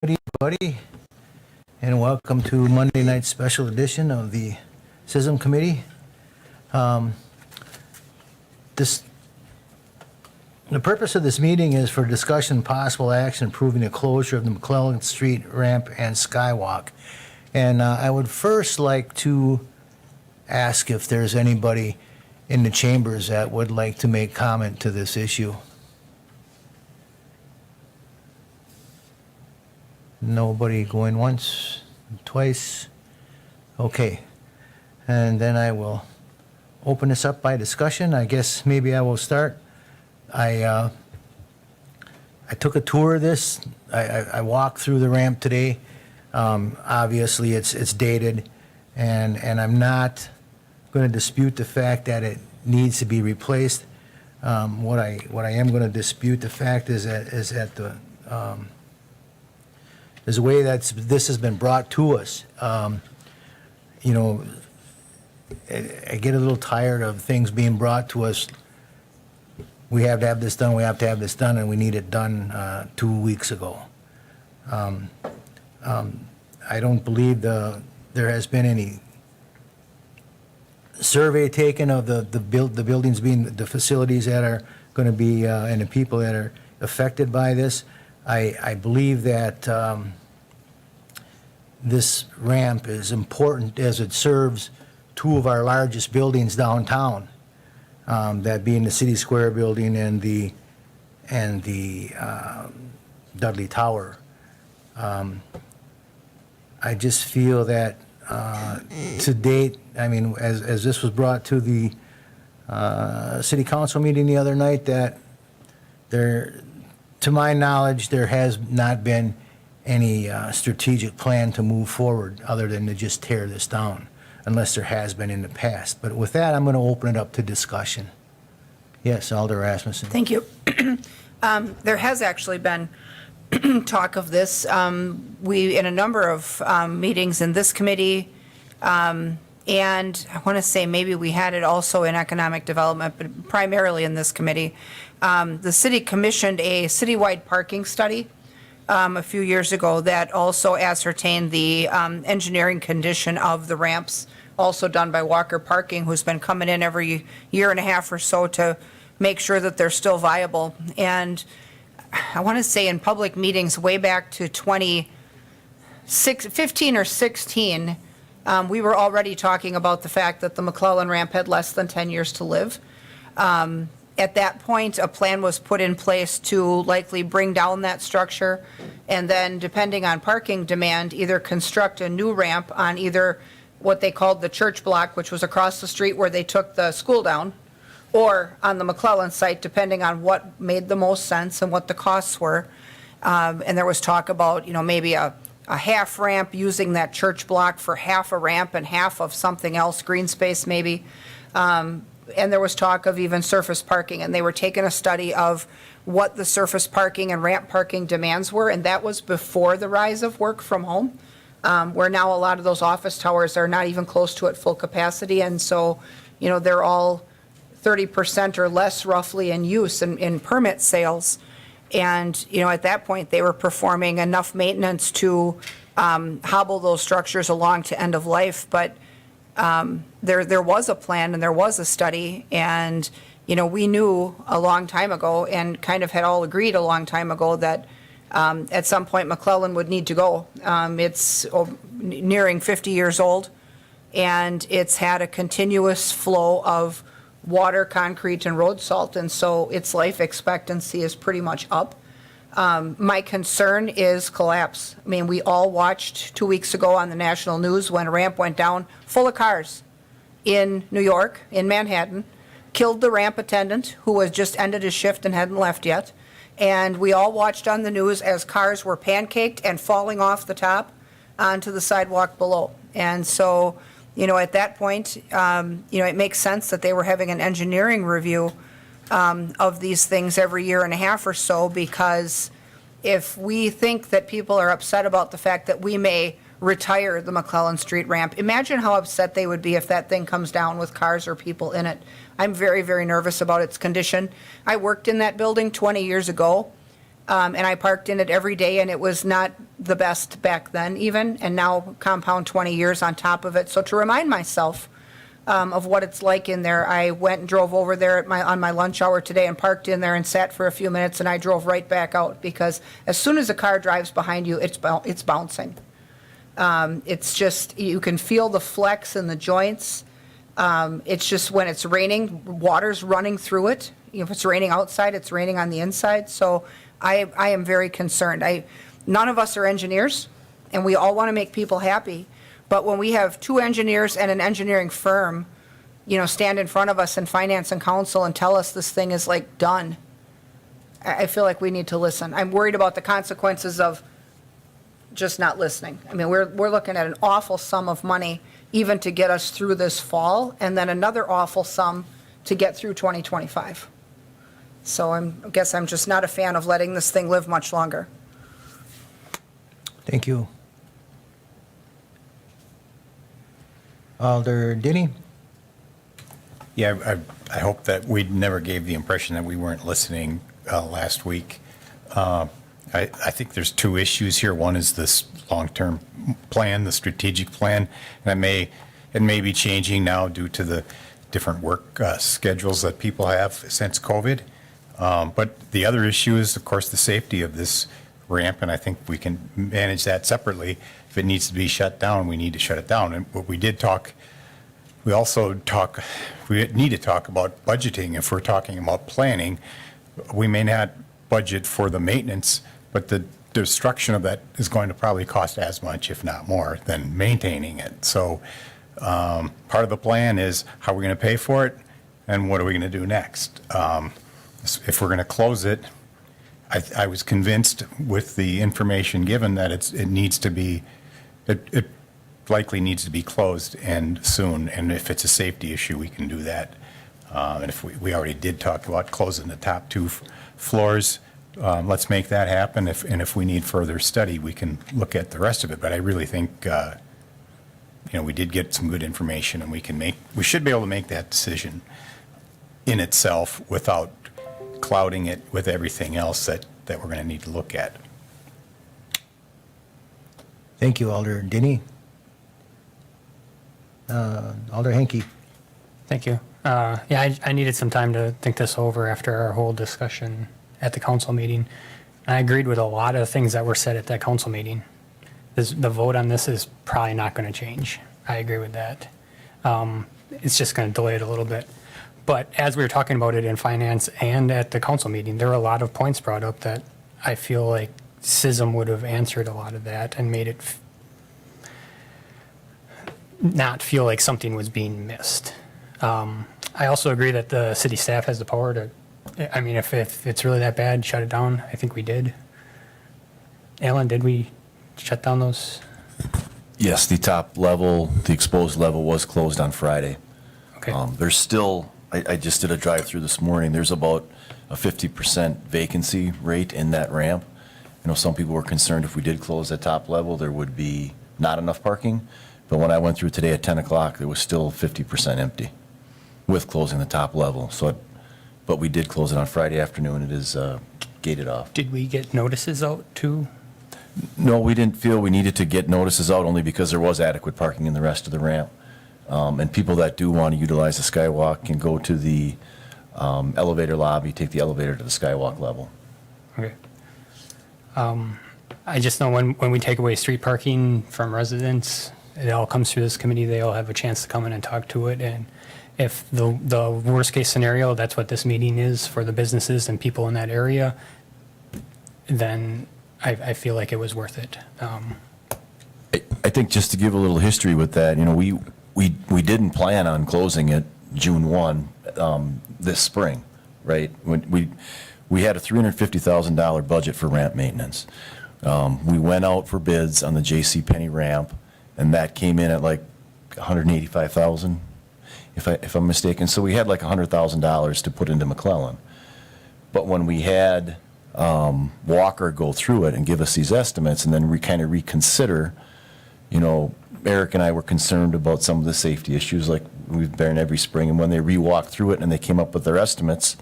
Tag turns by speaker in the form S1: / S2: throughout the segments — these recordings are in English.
S1: Good evening, everybody, and welcome to Monday night's special edition of the CISM Committee. The purpose of this meeting is for discussion and possible action approving the closure of the McClellan Street ramp and skywalk. And I would first like to ask if there's anybody in the chambers that would like to make comment to this issue. Nobody going once, twice? Okay. And then I will open this up by discussion. I guess maybe I will start. I took a tour of this. I walked through the ramp today. Obviously, it's dated, and I'm not going to dispute the fact that it needs to be replaced. What I am going to dispute the fact is that there's a way that this has been brought to us. You know, I get a little tired of things being brought to us. We have to have this done, we have to have this done, and we need it done 2 weeks ago. I don't believe there has been any survey taken of the buildings being, the facilities that are going to be, and the people that are affected by this. I believe that this ramp is important as it serves two of our largest buildings downtown, that being the City Square building and the Dudley Tower. I just feel that to date, I mean, as this was brought to the City Council meeting the other night, that to my knowledge, there has not been any strategic plan to move forward other than to just tear this down, unless there has been in the past. But with that, I'm going to open it up to discussion. Yes, Alder Rasmussen.
S2: Thank you. There has actually been talk of this. We, in a number of meetings in this committee, and I want to say maybe we had it also in economic development, but primarily in this committee. The city commissioned a citywide parking study a few years ago that also ascertained the engineering condition of the ramps, also done by Walker Parking, who's been coming in every year and a half or so to make sure that they're still viable. And I want to say in public meetings way back to 2015 or 16, we were already talking about the fact that the McClellan ramp had less than 10 years to live. At that point, a plan was put in place to likely bring down that structure and then, depending on parking demand, either construct a new ramp on either what they called the church block, which was across the street where they took the school down, or on the McClellan site, depending on what made the most sense and what the costs were. And there was talk about, you know, maybe a half ramp using that church block for half a ramp and half of something else, green space maybe. And there was talk of even surface parking, and they were taking a study of what the surface parking and ramp parking demands were, and that was before the rise of work from home, where now a lot of those office towers are not even close to at full capacity, and so, you know, they're all 30% or less roughly in use in permit sales. And, you know, at that point, they were performing enough maintenance to hobble those structures along to end of life, but there was a plan and there was a study, and, you know, we knew a long time ago and kind of had all agreed a long time ago that at some point McClellan would need to go. It's nearing 50 years old, and it's had a continuous flow of water, concrete, and road salt, and so its life expectancy is pretty much up. My concern is collapse. I mean, we all watched 2 weeks ago on the national news when a ramp went down full of cars in New York, in Manhattan, killed the ramp attendant who had just ended his shift and hadn't left yet. And we all watched on the news as cars were pancaked and falling off the top onto the sidewalk below. And so, you know, at that point, you know, it makes sense that they were having an engineering review of these things every year and a half or so, because if we think that people are upset about the fact that we may retire the McClellan Street ramp, imagine how upset they would be if that thing comes down with cars or people in it. I'm very, very nervous about its condition. I worked in that building 20 years ago. And I parked in it every day, and it was not the best back then even, and now compound 20 years on top of it. So to remind myself of what it's like in there, I went and drove over there on my lunch hour today and parked in there and sat for a few minutes, and I drove right back out, because as soon as a car drives behind you, it's bouncing. It's just, you can feel the flex in the joints. It's just when it's raining, water's running through it. If it's raining outside, it's raining on the inside. So I am very concerned. None of us are engineers, and we all want to make people happy. But when we have two engineers and an engineering firm, stand in front of us in finance and council and tell us this thing is like done, I feel like we need to listen. I'm worried about the consequences of just not listening. I mean, we're looking at an awful sum of money even to get us through this fall, and then another awful sum to get through 2025. So I guess I'm just not a fan of letting this thing live much longer.
S1: Thank you. Alder Denny?
S3: Yeah, I hope that we never gave the impression that we weren't listening last week. I think there's two issues here. One is this long-term plan, the strategic plan, and it may be changing now due to the different work schedules that people have since COVID. But the other issue is, of course, the safety of this ramp, and I think we can manage that separately. If it needs to be shut down, we need to shut it down. And what we need to talk about budgeting. If we're talking about planning, we may not budget for the maintenance, but the destruction of that is going to probably cost as much, if not more, than maintaining it. So part of the plan is how we're going to pay for it, and what are we going to do next. If we're going to close it, I was convinced with the information given that it likely needs to be closed and soon. And if it's a safety issue, we can do that. And if we already did talk about closing the top two floors, let's make that happen. If we need further study, we can look at the rest of it. But I really think, we did get some good information, and we should be able to make that decision in itself without clouding it with everything else that we're going to need to look at.
S1: Thank you, Alder Denny. Alder Henke.
S4: Thank you. I needed some time to think this over after our whole discussion at the council meeting. I agreed with a lot of things that were said at that council meeting. The vote on this is probably not going to change. I agree with that. It's just going to delay it a little bit. But as we were talking about it in finance and at the council meeting, there were a lot of points brought up that I feel like CISM would have answered a lot of that and made it not feel like something was being missed. I also agree that the city staff has the power to, if it's really that bad, shut it down. I think we did. Alan, did we shut down those?
S5: Yes, the top level, the exposed level was closed on Friday.
S4: Okay.
S5: There's still, I just did a drive-through this morning, there's about a 50% vacancy rate in that ramp. Some people were concerned if we did close that top level, there would be not enough parking. But when I went through today at 10 o'clock, there was still 50% empty with closing the top level. But we did close it on Friday afternoon. It is gated off.
S4: Did we get notices out too?
S5: No, we didn't feel we needed to get notices out, only because there was adequate parking in the rest of the ramp. And people that do want to utilize the skywalk can go to the elevator lobby, take the elevator to the skywalk level.
S4: Okay. I just know when we take away street parking from residents, it all comes through this committee. They all have a chance to come in and talk to it. And if the worst case scenario, that's what this meeting is for the businesses and people in that area, then I feel like it was worth it.
S5: I think just to give a little history with that, we didn't plan on closing it June 1 this spring, right? When we had a $350,000 budget for ramp maintenance. We went out for bids on the J.C. Penney ramp, and that came in at like $185,000, if I'm mistaken. So we had like $100,000 to put into McClellan. But when we had Walker go through it and give us these estimates, and then we kind of reconsider, Eric and I were concerned about some of the safety issues like we've been every spring. And when they re-walked through it and they came up with their estimates,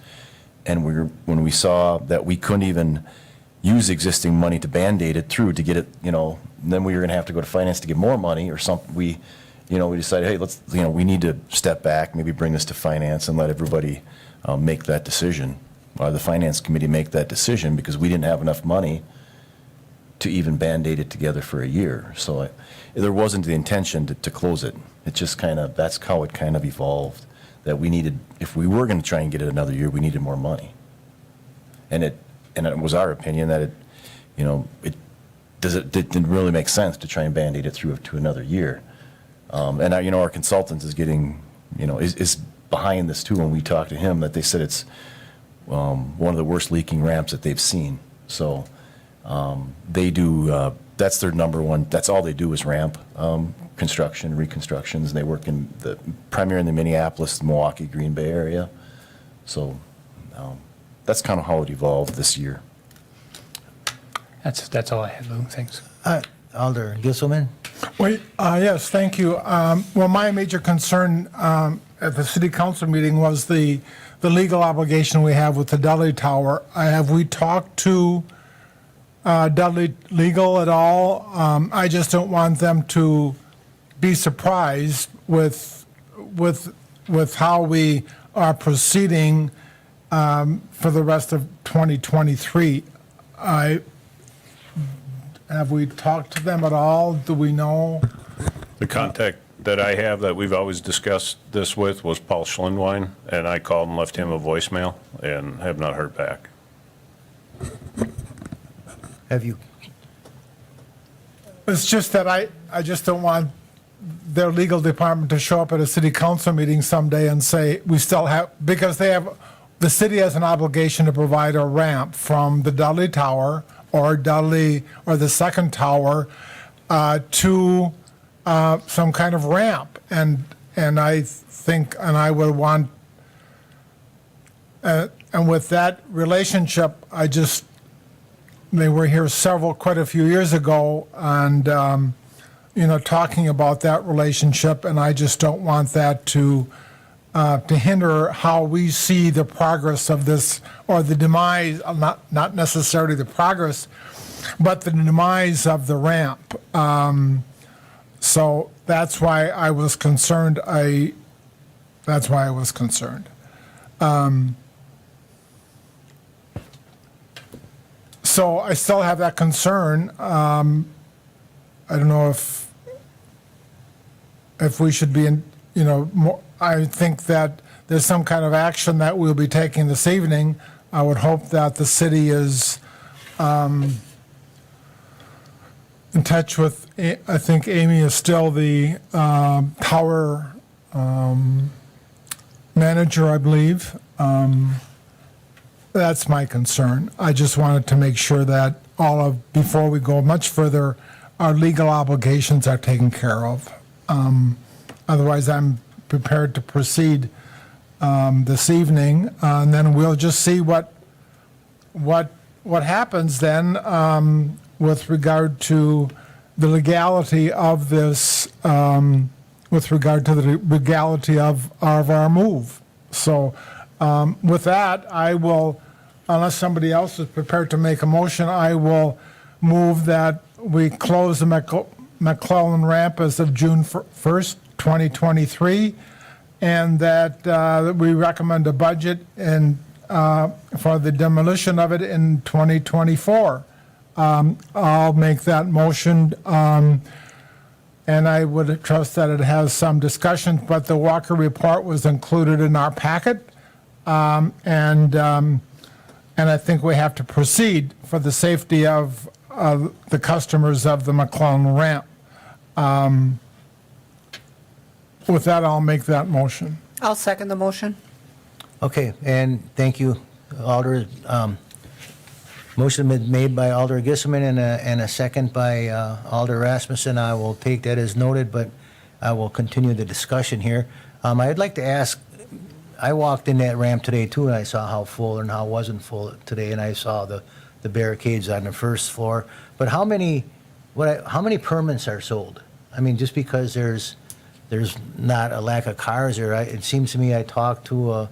S5: and when we saw that we couldn't even use existing money to Band-Aid it through to get it, you know, and then we were going to have to go to finance to get more money or something. We decided, hey, let's, you know, we need to step back, maybe bring this to finance and let everybody make that decision. The finance committee make that decision because we didn't have enough money to even Band-Aid it together for a year. So there wasn't the intention to close it. It just kind of, that's how it kind of evolved, that we needed, if we were going to try and get it another year, we needed more money. And it was our opinion that it didn't really make sense to try and Band-Aid it through to another year. And our consultant is getting, is behind this too. When we talked to him, that they said it's one of the worst leaking ramps that they've seen. So they do, that's their number one, that's all they do is ramp construction, reconstructions. And they work primarily in the Minneapolis, Milwaukee, Green Bay area. So that's kind of how it evolved this year.
S4: That's all I had, Lou. Thanks.
S1: Alder Gisselman?
S6: Wait, yes, thank you. Well, my major concern at the city council meeting was the legal obligation we have with the Dudley Tower. Have we talked to Dudley Legal at all? I just don't want them to be surprised with how we are proceeding for the rest of 2023. Have we talked to them at all? Do we know?
S7: The contact that I have that we've always discussed this with was Paul Schlindwein, and I called and left him a voicemail and have not heard back.
S1: Have you?
S6: It's just that I just don't want their legal department to show up at a city council meeting someday and say, we still have, because the city has an obligation to provide a ramp from the Dudley Tower or the second tower to some kind of ramp. And I think, and I would want, and with that relationship, they were here quite a few years ago, and, talking about that relationship, and I just don't want that to hinder how we see the progress of this, or the demise, not necessarily the progress, but the demise of the ramp. So that's why I was concerned. So I still have that concern. I don't know if we should be more. I think that there's some kind of action that we'll be taking this evening. I would hope that the city is in touch with, I think Amy is still the tower manager, I believe. That's my concern. I just wanted to make sure that before we go much further, our legal obligations are taken care of. Otherwise, I'm prepared to proceed this evening, and then we'll just see what happens then with regard to the legality of this, with regard to the legality of our move. So with that, I will, unless somebody else is prepared to make a motion, I will move that we close the McClellan ramp as of June 1st, 2023, and that we recommend a budget for the demolition of it in 2024. I'll make that motion, and I would trust that it has some discussion, but the Walker report was included in our packet, and I think we have to proceed for the safety of the customers of the McClellan ramp. With that, I'll make that motion.
S2: I'll second the motion.
S1: Okay, and thank you, Alder. Motion been made by Alder Gisselman and a second by Alder Rasmussen. I will take that as noted, but I will continue the discussion here. I'd like to ask, I walked in that ramp today too, and I saw how full and how wasn't full today, and I saw the barricades on the first floor. But how many permits are sold? I mean, just because there's not a lack of cars there, it seems to me, I talked to a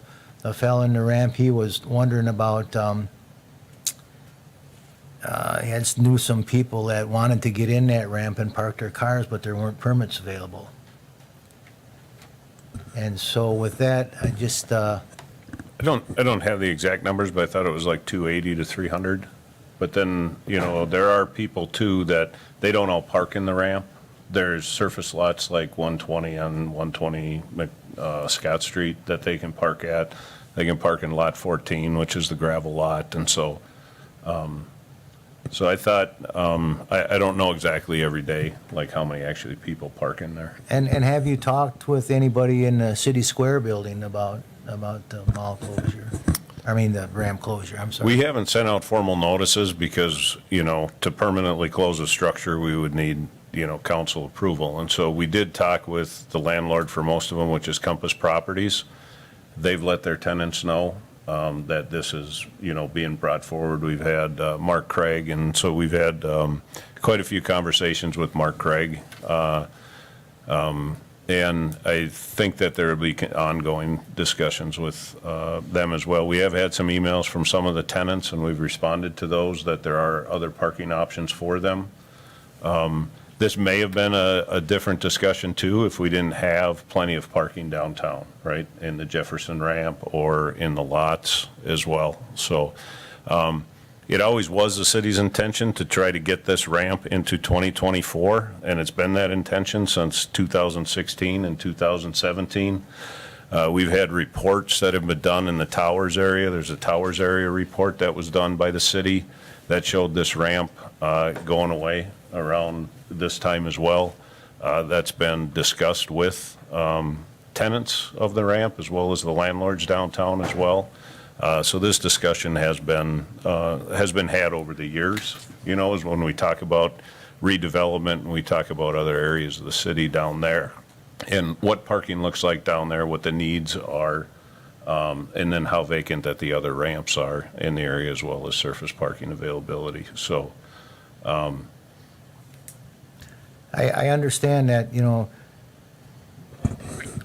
S1: fellow in the ramp, he was wondering about knew some people that wanted to get in that ramp and park their cars, but there weren't permits available. And so with that, I just,
S7: I don't have the exact numbers, but I thought it was like 280 to 300. But then, there are people too that they don't all park in the ramp. There's surface lots like 120 on 120 Scott Street that they can park at. They can park in lot 14, which is the gravel lot. And so, I thought, I don't know exactly every day, like how many actually people park in there.
S1: and have you talked with anybody in the City Square building about the mall closure? I mean, the ramp closure, I'm sorry.
S7: We haven't sent out formal notices because, to permanently close a structure, we would need, council approval. And so we did talk with the landlord for most of them, which is Compass Properties. They've let their tenants know that this is, being brought forward. We've had Mark Craig, and so we've had quite a few conversations with Mark Craig. And I think that there will be ongoing discussions with them as well. We have had some emails from some of the tenants, and we've responded to those, that there are other parking options for them. This may have been a different discussion too if we didn't have plenty of parking downtown, right? In the Jefferson ramp or in the lots as well. So it always was the city's intention to try to get this ramp into 2024, and it's been that intention since 2016 and 2017. We've had reports that have been done in the Towers area. There's a Towers area report that was done by the city that showed this ramp going away around this time as well. That's been discussed with tenants of the ramp as well as the landlords downtown as well. So this discussion has been had over the years, is when we talk about redevelopment and we talk about other areas of the city down there and what parking looks like down there, what the needs are, and then how vacant that the other ramps are in the area as well as surface parking availability. So
S1: I understand that,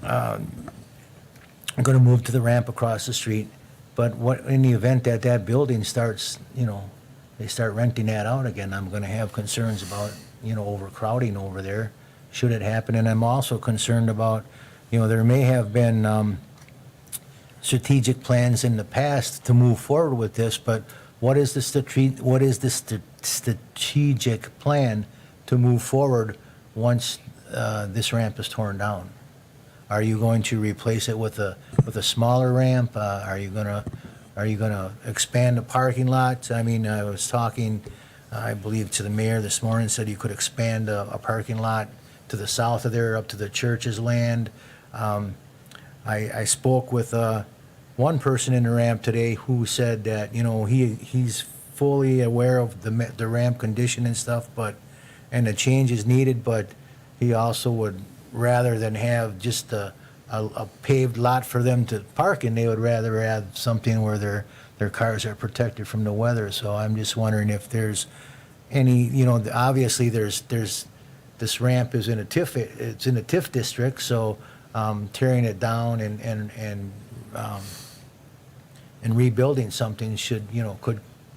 S1: I'm going to move to the ramp across the street, but what, in the event that that building starts, they start renting that out again, I'm going to have concerns about, overcrowding over there, should it happen. And I'm also concerned about, there may have been strategic plans in the past to move forward with this, but what is the strategic plan to move forward once this ramp is torn down? Are you going to replace it with a smaller ramp? Are you gonna expand the parking lot? I mean, I was talking, I believe, to the mayor this morning, said you could expand a parking lot to the south of there up to the church's land. I spoke with one person in the ramp today who said that, he's fully aware of the ramp condition and stuff, and the change is needed, but he also would, rather than have just a paved lot for them to park in, they would rather have something where their cars are protected from the weather. So I'm just wondering if there's any, obviously there's this ramp is in a TIF district, so tearing it down and rebuilding something should,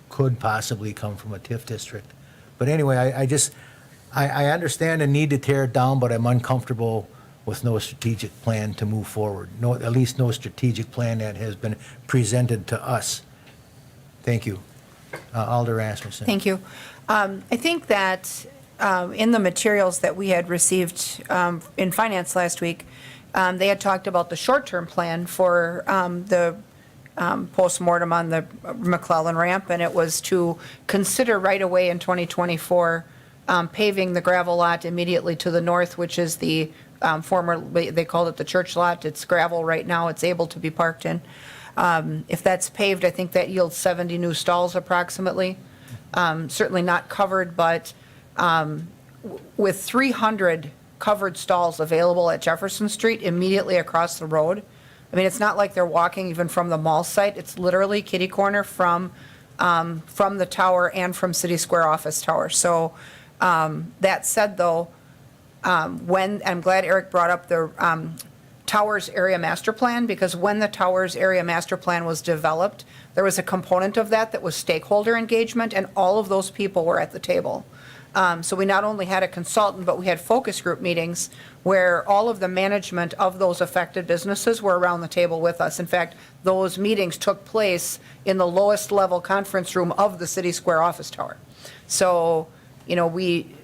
S1: could possibly come from a TIF district. But anyway, I understand the need to tear it down, but I'm uncomfortable with no strategic plan to move forward. No, at least no strategic plan that has been presented to us. Thank you. Alder Rasmussen.
S2: Thank you. I think that in the materials that we had received in finance last week, they had talked about the short-term plan for the postmortem on the McClellan ramp, and it was to consider right away in 2024 paving the gravel lot immediately to the north, which is the former, they called it the church lot. It's gravel right now. It's able to be parked in. If that's paved, I think that yields 70 new stalls approximately. Certainly not covered, but with 300 covered stalls available at Jefferson Street immediately across the road. I mean, it's not like they're walking even from the mall site. It's literally kitty corner from the tower and from City Square office tower. So that said, though, when I'm glad Eric brought up the Towers Area Master Plan, because when the Towers Area Master Plan was developed, there was a component of that was stakeholder engagement, and all of those people were at the table. So we not only had a consultant, but we had focus group meetings where all of the management of those affected businesses were around the table with us. In fact, those meetings took place in the lowest level conference room of the City Square office tower. So, you know,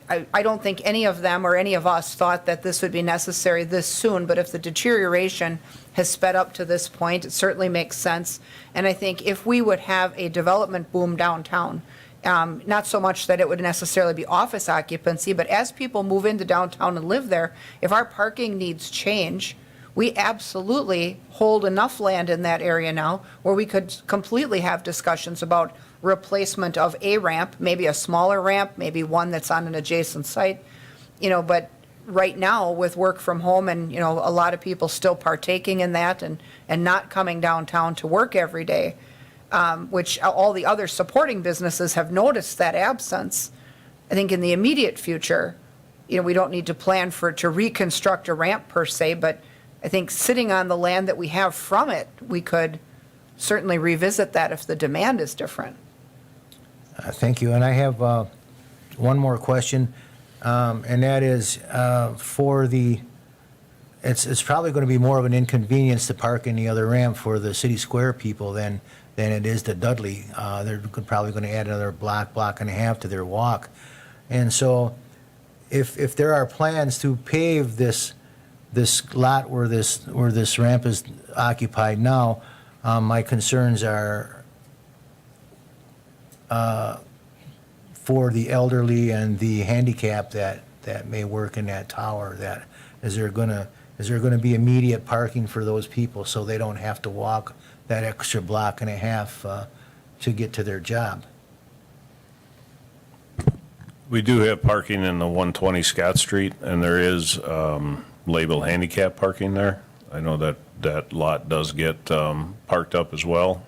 S2: I don't think any of them or any of us thought that this would be necessary this soon, but if the deterioration has sped up to this point, it certainly makes sense. And I think if we would have a development boom downtown, not so much that it would necessarily be office occupancy, but as people move into downtown and live there, if our parking needs change, we absolutely hold enough land in that area now where we could completely have discussions about replacement of a ramp, maybe a smaller ramp, maybe one that's on an adjacent site, you know, but right now with work from home and, you know, a lot of people still partaking in that and not coming downtown to work every day, which all the other supporting businesses have noticed that absence. I think in the immediate future, you know, we don't need to plan to reconstruct a ramp per se, but I think sitting on the land that we have from it, we could certainly revisit that if the demand is different.
S1: Thank you. And I have one more question, and that is it's probably going to be more of an inconvenience to park in the other ramp for the City Square people than it is to Dudley. They're probably going to add another block and a half to their walk. And so if there are plans to pave this lot where this ramp is occupied now, my concerns are for the elderly and the handicap that may work in that tower. That is there going to be immediate parking for those people so they don't have to walk that extra block and a half to get to their job?
S7: We do have parking in the 120 Scott Street, and there is labeled handicap parking there. I know that lot does get parked up as well.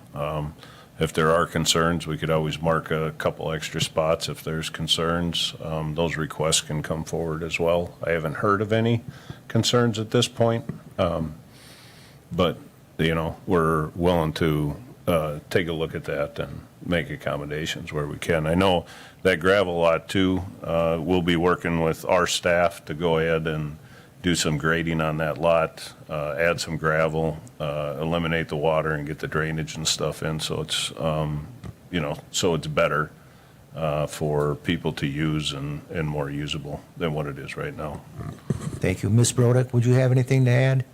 S7: If there are concerns, we could always mark a couple extra spots if there's concerns. Those requests can come forward as well. I haven't heard of any concerns at this point, but, you know, we're willing to take a look at that and make accommodations where we can. I know that gravel lot too, we'll be working with our staff to go ahead and do some grading on that lot, add some gravel, eliminate the water and get the drainage and stuff in, so it's, you know, so it's better for people to use and more usable than what it is right now.
S1: Thank you. Ms. Brodak, would you have anything to add?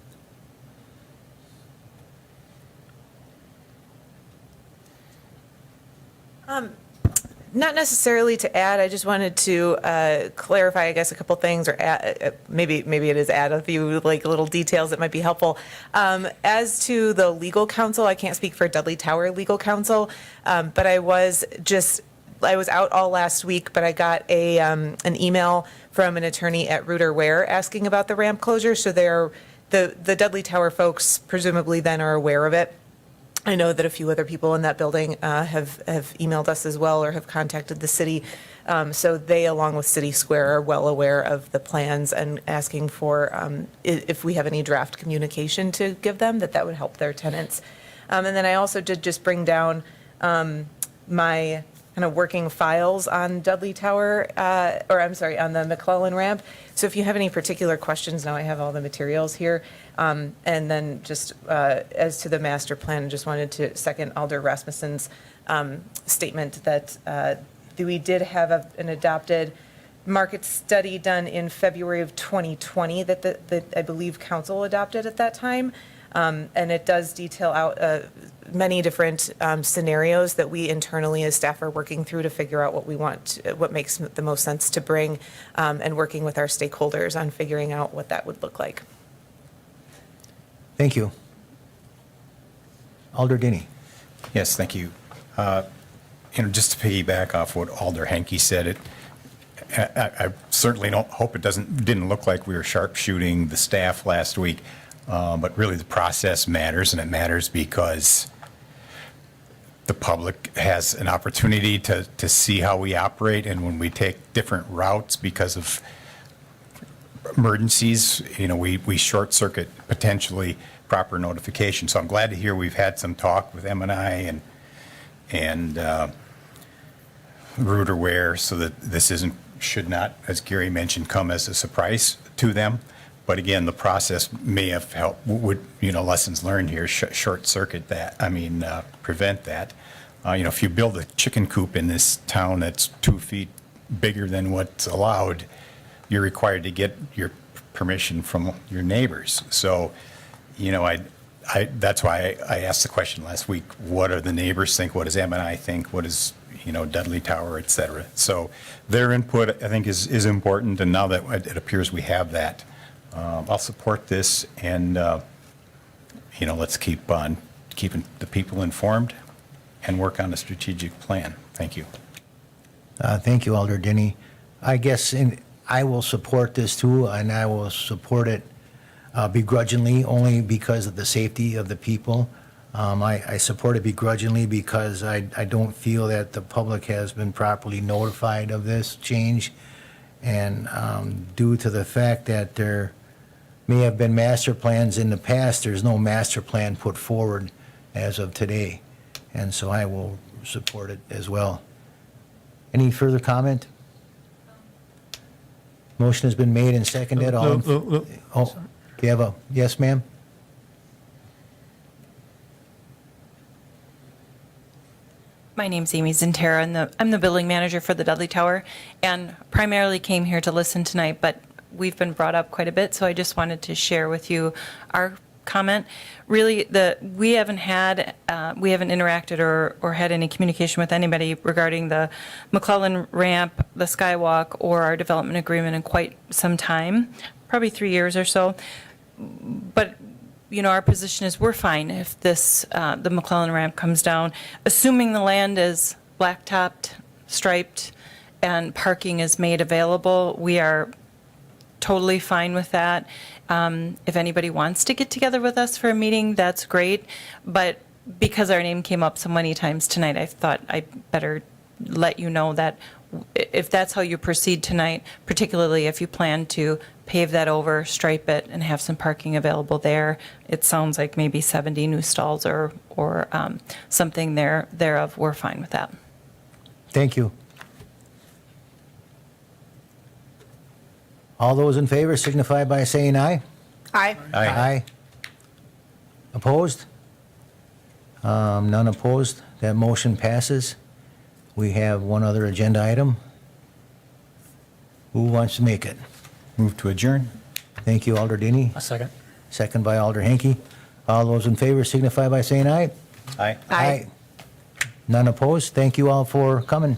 S8: Not necessarily to add, I just wanted to clarify, I guess, a couple things, or add, maybe it is add a few like little details that might be helpful. As to the legal counsel, I can't speak for Dudley Tower legal counsel, but I was out all last week, but I got an email from an attorney at Reuter Ware asking about the ramp closure. So the Dudley Tower folks presumably then are aware of it. I know that a few other people in that building have emailed us as well or have contacted the city. So they, along with City Square, are well aware of the plans and asking for, if we have any draft communication to give them, that would help their tenants. And then I also did just bring down my kind of working files on Dudley Tower, on the McClellan ramp. So if you have any particular questions, now I have all the materials here. And then just as to the master plan, I just wanted to second Alder Rasmussen's statement that we did have an adopted market study done in February of 2020 that I believe council adopted at that time. And it does detail out many different scenarios that we internally as staff are working through to figure out what we want, what makes the most sense to bring, and working with our stakeholders on figuring out what that would look like.
S1: Thank you. Alder Denny.
S3: Yes, thank you. Just to piggyback off what Alder Henke said, I certainly don't hope it didn't look like we were sharpshooting the staff last week, but really the process matters, and it matters because the public has an opportunity to see how we operate, and when we take different routes because of emergencies, we short circuit potentially proper notification. So I'm glad to hear we've had some talk with M&I and Ruder Ware so that this should not, as Gary mentioned, come as a surprise to them. But again, the process may have helped, lessons learned here, short circuit that, prevent that. If you build a chicken coop in this town that's 2 feet bigger than what's allowed, you're required to get your permission from your neighbors. So, that's why I asked the question last week, what do the neighbors think? What does M&I think? What does, Dudley Tower, et cetera? So their input, I think, is important. And now that it appears we have that, I'll support this, and, let's keep on keeping the people informed and work on a strategic plan. Thank you.
S1: Thank you, Alder Denny. I guess I will support this too, and I will support it begrudgingly, only because of the safety of the people. I support it begrudgingly because I don't feel that the public has been properly notified of this change. And due to the fact that there may have been master plans in the past, there's no master plan put forward as of today. And so I will support it as well. Any further comment? Motion has been made and seconded. All in-
S6: Look,
S1: Oh, do you have a, yes, ma'am?
S9: My name's Amy Zintera, and I'm the billing manager for the Dudley Tower, and primarily came here to listen tonight, but we've been brought up quite a bit, so I just wanted to share with you our comment. Really, we haven't interacted or had any communication with anybody regarding the McClellan ramp, the skywalk, or our development agreement in quite some time, probably 3 years or so. But our position is we're fine if the McClellan ramp comes down, assuming the land is blacktopped, striped, and parking is made available. We are totally fine with that. If anybody wants to get together with us for a meeting, that's great. But because our name came up so many times tonight, I thought I'd better let you know that if that's how you proceed tonight, particularly if you plan to pave that over, stripe it, and have some parking available there, it sounds like maybe 70 new stalls or something thereof, we're fine with that.
S1: Thank you. All those in favor signify by saying aye.
S2: Aye.
S1: Aye. Opposed? None opposed. That motion passes. We have one other agenda item. Who wants to make it?
S3: Move to adjourn.
S1: Thank you, Alder Denny.
S4: A second.
S1: Second by Alder Henke. All those in favor signify by saying aye.
S3: Aye.
S2: Aye.
S1: None opposed. Thank you all for coming.